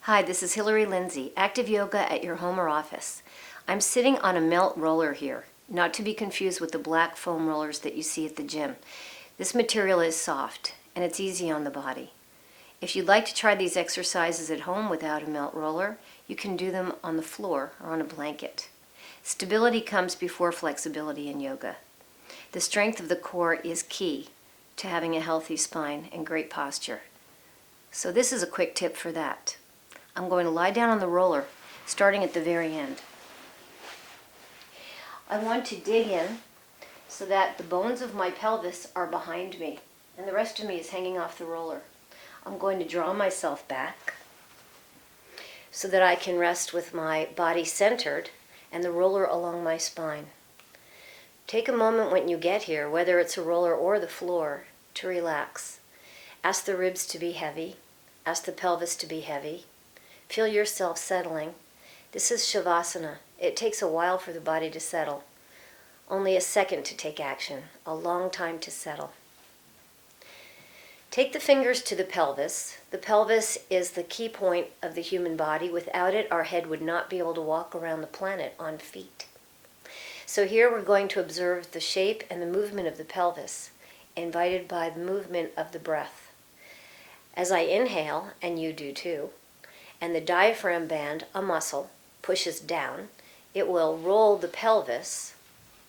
Hi, this is Hilary Lindsay, Active Yoga at your home or office. I'm sitting on a melt roller here, not to be confused with the black foam rollers that you see at the gym. This material is soft and it's easy on the body. If you'd like to try these exercises at home without a melt roller, you can do them on the floor or on a blanket. Stability comes before flexibility in yoga. The strength of the core is key to having a healthy spine and great posture. So this is a quick tip for that. I'm going to lie down on the roller, starting at the very end. I want to dig in so that the bones of my pelvis are behind me, and the rest of me is hanging off the roller. I'm going to draw myself back so that I can rest with my body centered and the roller along my spine. Take a moment when you get here, whether it's a roller or the floor, to relax. Ask the ribs to be heavy. Ask the pelvis to be heavy. Feel yourself settling. This is Shavasana. It takes a while for the body to settle. Only a second to take action, a long time to settle. Take the fingers to the pelvis. The pelvis is the key point of the human body. Without it, our head would not be able to walk around the planet on feet. So here we're going to observe the shape and the movement of the pelvis, invited by the movement of the breath. As I inhale, and you do too, and the diaphragm band, a muscle, pushes down, it will roll the pelvis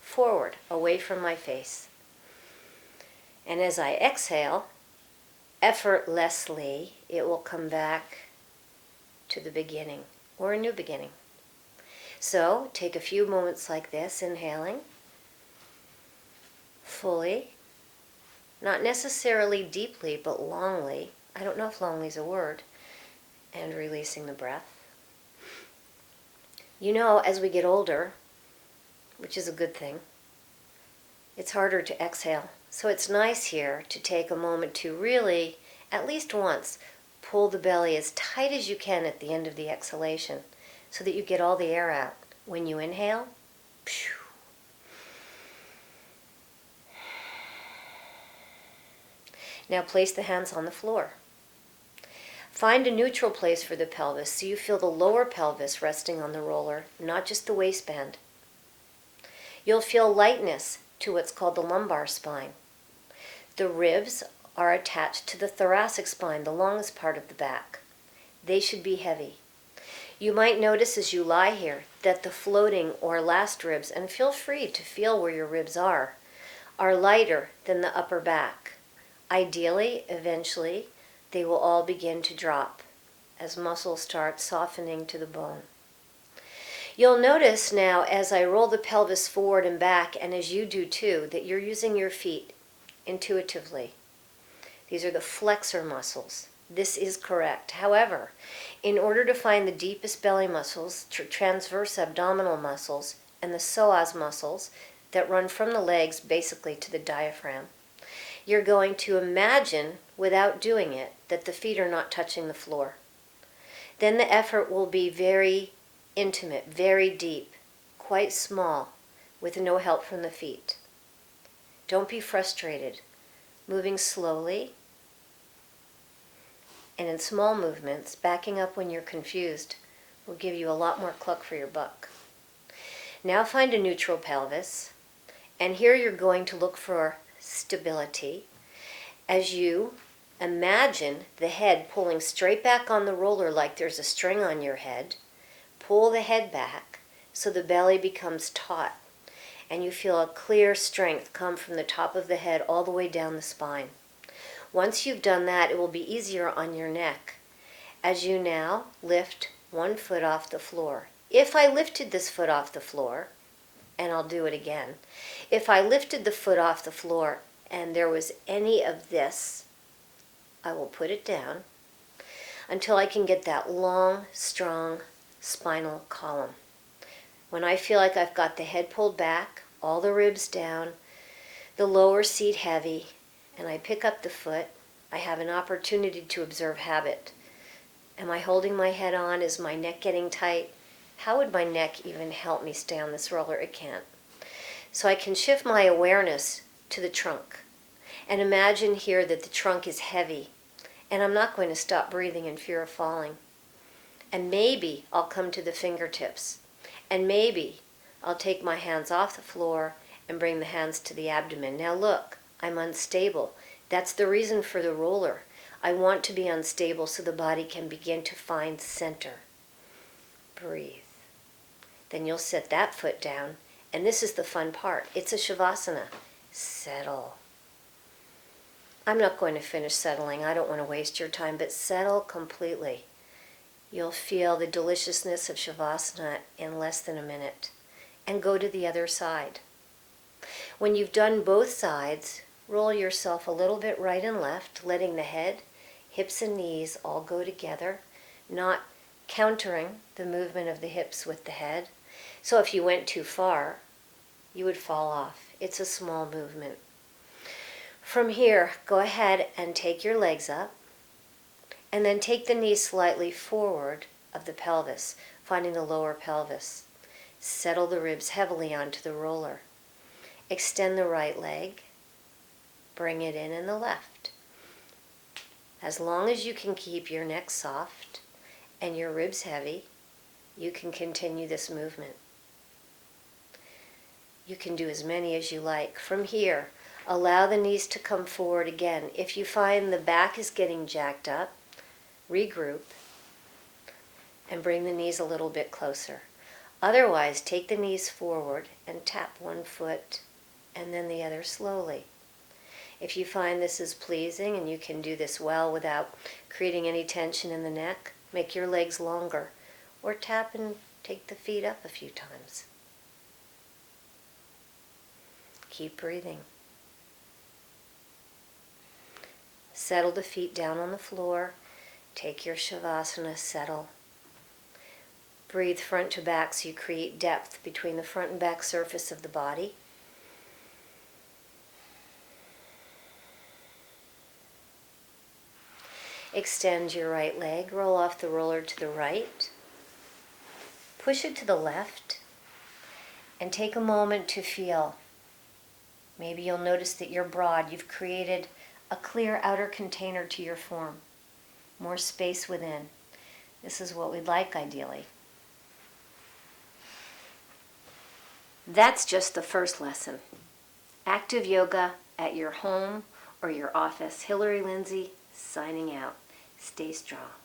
forward, away from my face. And as I exhale, effortlessly, it will come back to the beginning, or a new beginning. So, take a few moments like this, inhaling fully, not necessarily deeply, but longly. I don't know if longly is a word. And releasing the breath. You know, as we get older, which is a good thing, it's harder to exhale. So it's nice here to take a moment to really, at least once, pull the belly as tight as you can at the end of the exhalation so that you get all the air out. When you inhale, phew. Now place the hands on the floor. Find a neutral place for the pelvis so you feel the lower pelvis resting on the roller, not just the waistband. You'll feel lightness to what's called the lumbar spine. The ribs are attached to the thoracic spine, the longest part of the back. They should be heavy. You might notice as you lie here that the floating or last ribs, and feel free to feel where your ribs are lighter than the upper back. Ideally, eventually, they will all begin to drop as muscles start softening to the bone. You'll notice now as I roll the pelvis forward and back, and as you do too, that you're using your feet intuitively. These are the flexor muscles. This is correct. However, in order to find the deepest belly muscles, transverse abdominal muscles, and the psoas muscles that run from the legs basically to the diaphragm, you're going to imagine, without doing it, that the feet are not touching the floor. Then the effort will be very intimate, very deep, quite small, with no help from the feet. Don't be frustrated. Moving slowly and in small movements, backing up when you're confused, will give you a lot more cluck for your buck. Now find a neutral pelvis, and here you're going to look for stability as you imagine the head pulling straight back on the roller like there's a string on your head. Pull the head back so the belly becomes taut and you feel a clear strength come from the top of the head all the way down the spine. Once you've done that, it will be easier on your neck as you now lift one foot off the floor. If I lifted this foot off the floor, and I'll do it again. If I lifted the foot off the floor and there was any of this, I will put it down until I can get that long, strong spinal column. When I feel like I've got the head pulled back, all the ribs down, the lower seat heavy, and I pick up the foot, I have an opportunity to observe habit. Am I holding my head on? Is my neck getting tight? How would my neck even help me stay on this roller? It can't. So I can shift my awareness to the trunk and imagine here that the trunk is heavy and I'm not going to stop breathing in fear of falling. And maybe I'll come to the fingertips. And maybe I'll take my hands off the floor and bring the hands to the abdomen. Now look, I'm unstable. That's the reason for the roller. I want to be unstable so the body can begin to find center. Breathe. Then you'll set that foot down, and this is the fun part. It's a Shavasana. Settle. I'm not going to finish settling. I don't want to waste your time, but settle completely. You'll feel the deliciousness of Shavasana in less than a minute. And go to the other side. When you've done both sides, roll yourself a little bit right and left, letting the head, hips, and knees all go together, not countering the movement of the hips with the head. So if you went too far, you would fall off. It's a small movement. From here, go ahead and take your legs up, and then take the knees slightly forward of the pelvis, finding the lower pelvis. Settle the ribs heavily onto the roller. Extend the right leg, bring it in the left. As long as you can keep your neck soft and your ribs heavy, you can continue this movement. You can do as many as you like. From here, allow the knees to come forward again. If you find the back is getting jacked up, regroup and bring the knees a little bit closer. Otherwise, take the knees forward and tap one foot and then the other slowly. If you find this is pleasing and you can do this well without creating any tension in the neck, make your legs longer or tap and take the feet up a few times. Keep breathing. Settle the feet down on the floor. Take your Shavasana, settle. Breathe front to back so you create depth between the front and back surface of the body. Extend your right leg, roll off the roller to the right. Push it to the left and take a moment to feel. Maybe you'll notice that you're broad. You've created a clear outer container to your form. More space within. This is what we'd like ideally. That's just the first lesson. Active yoga at your home or your office. Hilary, Lindsay, signing out. Stay strong.